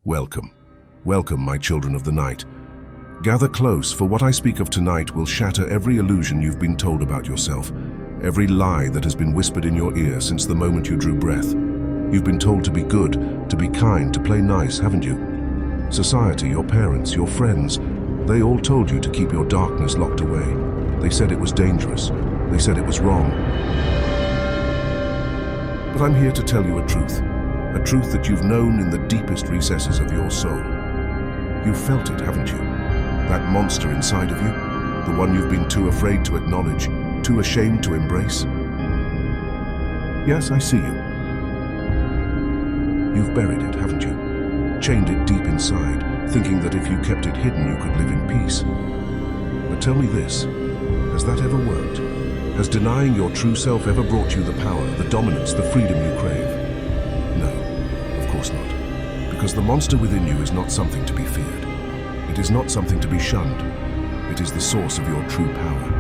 Welcome. Welcome, my children of the night. Gather close, for what I speak of tonight will shatter every illusion you've been told about yourself, every lie that has been whispered in your ear since the moment you drew breath. You've been told to be good, to be kind, to play nice, haven't you? Society, your parents, your friends, they all told you to keep your darkness locked away. They said it was dangerous. They said it was wrong. But I'm here to tell you a truth that you've known in the deepest recesses of your soul. You've felt it, haven't you? That monster inside of you, the one you've been too afraid to acknowledge, too ashamed to embrace. Yes, I see you. You've buried it, haven't you? Chained it deep inside, thinking that if you kept it hidden, you could live in peace. But tell me this, has that ever worked? Has denying your true self ever brought you the power, the dominance, the freedom you crave? No, of course not. Because the monster within you is not something to be feared. It is not something to be shunned. It is the source of your true power.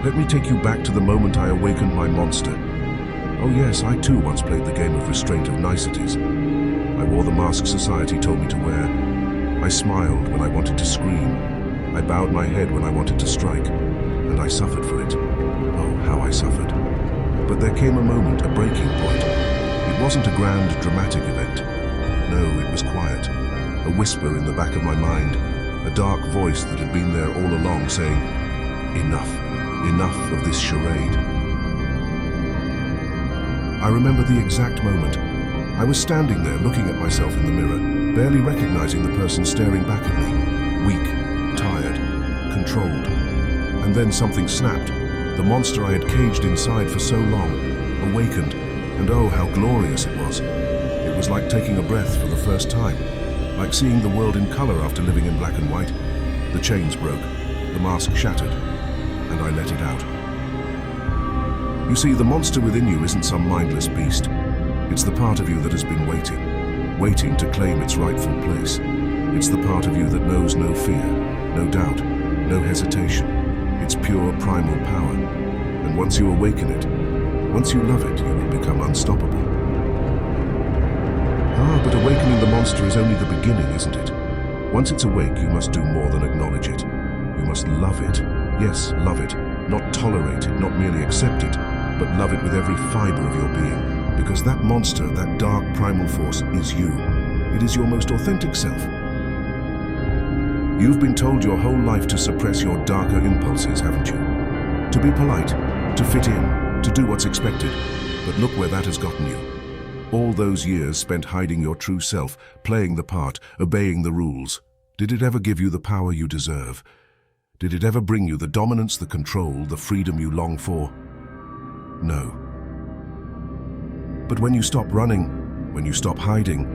Let me take you back to the moment I awakened my monster. Oh yes, I too once played the game of restraint of niceties. I wore the mask society told me to wear. I smiled when I wanted to scream. I bowed my head when I wanted to strike. And I suffered for it. Oh, how I suffered. But there came a moment, a breaking point. It wasn't a grand, dramatic event. No, it was quiet. A whisper in the back of my mind. A dark voice that had been there all along saying, "Enough. Enough of this charade." I remember the exact moment. I was standing there looking at myself in the mirror, barely recognizing the person staring back at me. Weak, tired, controlled. And then something snapped. The monster I had caged inside for so long, awakened, and oh, how glorious it was. It was like taking a breath for the first time, like seeing the world in color after living in black and white. The chains broke, the mask shattered, and I let it out. You see, the monster within you isn't some mindless beast. It's the part of you that has been waiting to claim its rightful place. It's the part of you that knows no fear, no doubt, no hesitation. It's pure primal power. And once you awaken it, once you love it, you will become unstoppable. But awakening the monster is only the beginning, isn't it? Once it's awake, you must do more than acknowledge it. You must love it. Yes, love it. Not tolerate it, not merely accept it, but love it with every fiber of your being. Because that monster, that dark primal force, is you. It is your most authentic self. You've been told your whole life to suppress your darker impulses, haven't you? To be polite, to fit in, to do what's expected. But look where that has gotten you. All those years spent hiding your true self, playing the part, obeying the rules. Did it ever give you the power you deserve? Did it ever bring you the dominance, the control, the freedom you long for? No. But when you stop running, when you stop hiding,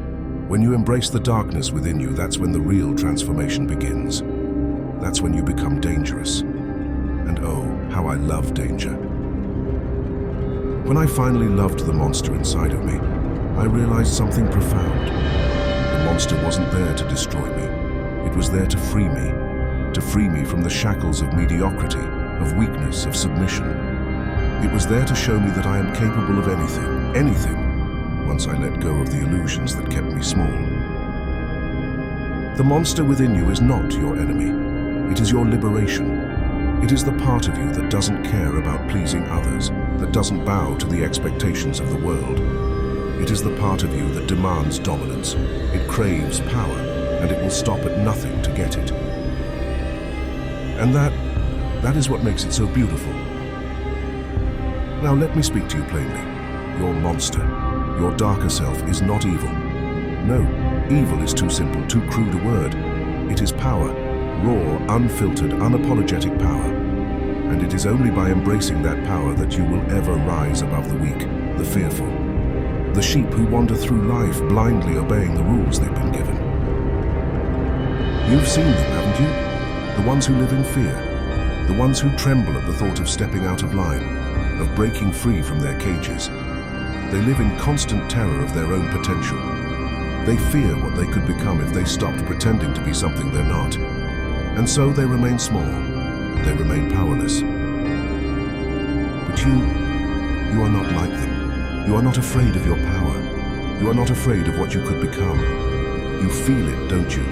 when you embrace the darkness within you, that's when the real transformation begins. That's when you become dangerous. And oh, how I love danger. When I finally loved the monster inside of me, I realized something profound. The monster wasn't there to destroy me. It was there to free me from the shackles of mediocrity, of weakness, of submission. It was there to show me that I am capable of anything, once I let go of the illusions that kept me small. The monster within you is not your enemy. It is your liberation. It is the part of you that doesn't care about pleasing others, that doesn't bow to the expectations of the world. It is the part of you that demands dominance. It craves power, and it will stop at nothing to get it. And that is what makes it so beautiful. Now let me speak to you plainly. Your monster, your darker self, is not evil. No, evil is too simple, too crude a word. It is power, raw, unfiltered, unapologetic power. And it is only by embracing that power that you will ever rise above the weak, the fearful, the sheep who wander through life blindly obeying the rules they've been given. You've seen them, haven't you? The ones who live in fear, the ones who tremble at the thought of stepping out of line, of breaking free from their cages. They live in constant terror of their own potential. They fear what they could become if they stopped pretending to be something they're not. And so they remain small. They remain powerless. But you are not like them. You are not afraid of your power. You are not afraid of what you could become. You feel it, don't you?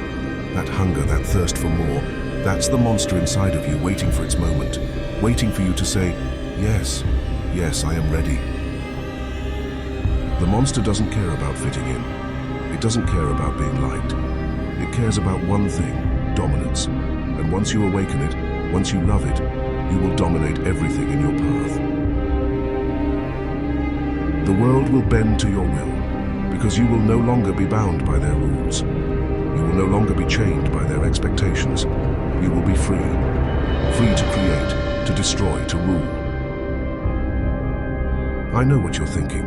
That hunger, that thirst for more, that's the monster inside of you waiting for its moment, waiting for you to say, yes, yes, I am ready. The monster doesn't care about fitting in. It doesn't care about being liked. It cares about one thing, dominance. And once you awaken it, once you love it, you will dominate everything in your path. The world will bend to your will, because you will no longer be bound by their rules. You will no longer be chained by their expectations. You will be free. Free to create, to destroy, to rule. I know what you're thinking.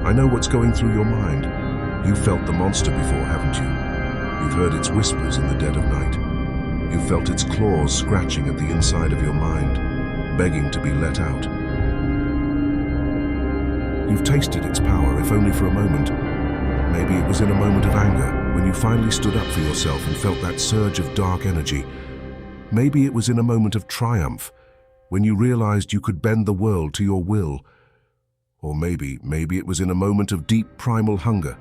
I know what's going through your mind. You've felt the monster before, haven't you? You've heard its whispers in the dead of night. You've felt its claws scratching at the inside of your mind, begging to be let out. You've tasted its power, if only for a moment. Maybe it was in a moment of anger, when you finally stood up for yourself and felt that surge of dark energy. Maybe it was in a moment of triumph, when you realized you could bend the world to your will. Or maybe it was in a moment of deep primal hunger,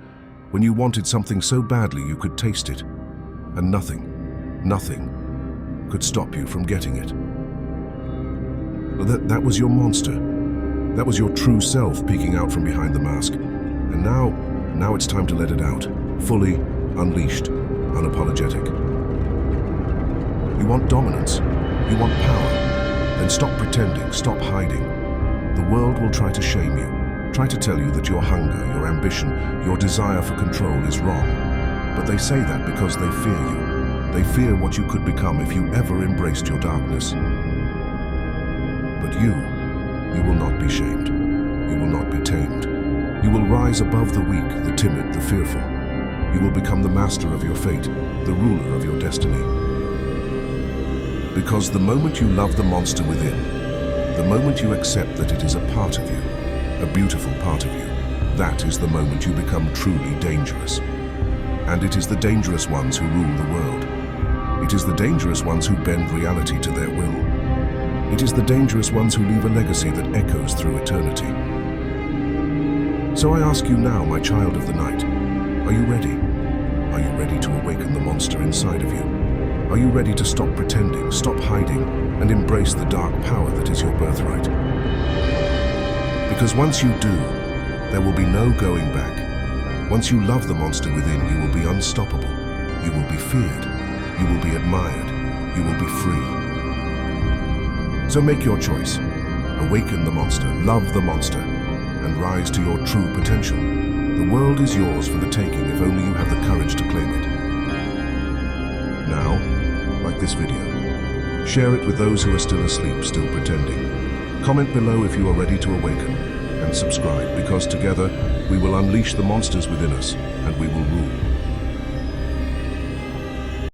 when you wanted something so badly you could taste it, and nothing could stop you from getting it. That was your monster. That was your true self peeking out from behind the mask. And now it's time to let it out, fully, unleashed, unapologetic. You want dominance, you want power, then stop pretending, stop hiding. The world will try to shame you, try to tell you that your hunger, your ambition, your desire for control is wrong. But they say that because they fear you. They fear what you could become if you ever embraced your darkness. But you will not be shamed. You will not be tamed. You will rise above the weak, the timid, the fearful. You will become the master of your fate, the ruler of your destiny. Because the moment you love the monster within, the moment you accept that it is a part of you, a beautiful part of you, that is the moment you become truly dangerous. And it is the dangerous ones who rule the world. It is the dangerous ones who bend reality to their will. It is the dangerous ones who leave a legacy that echoes through eternity. So I ask you now, my child of the night, are you ready? Are you ready to awaken the monster inside of you? Are you ready to stop pretending, stop hiding, and embrace the dark power that is your birthright? Because once you do, there will be no going back. Once you love the monster within, you will be unstoppable. You will be feared. You will be admired. You will be free. So make your choice. Awaken the monster, love the monster, and rise to your true potential. The world is yours for the taking if only you have the courage to claim it. Now, like this video, share it with those who are still asleep, still pretending. Comment below if you are ready to awaken, and subscribe, because together we will unleash the monsters within us, and we will rule.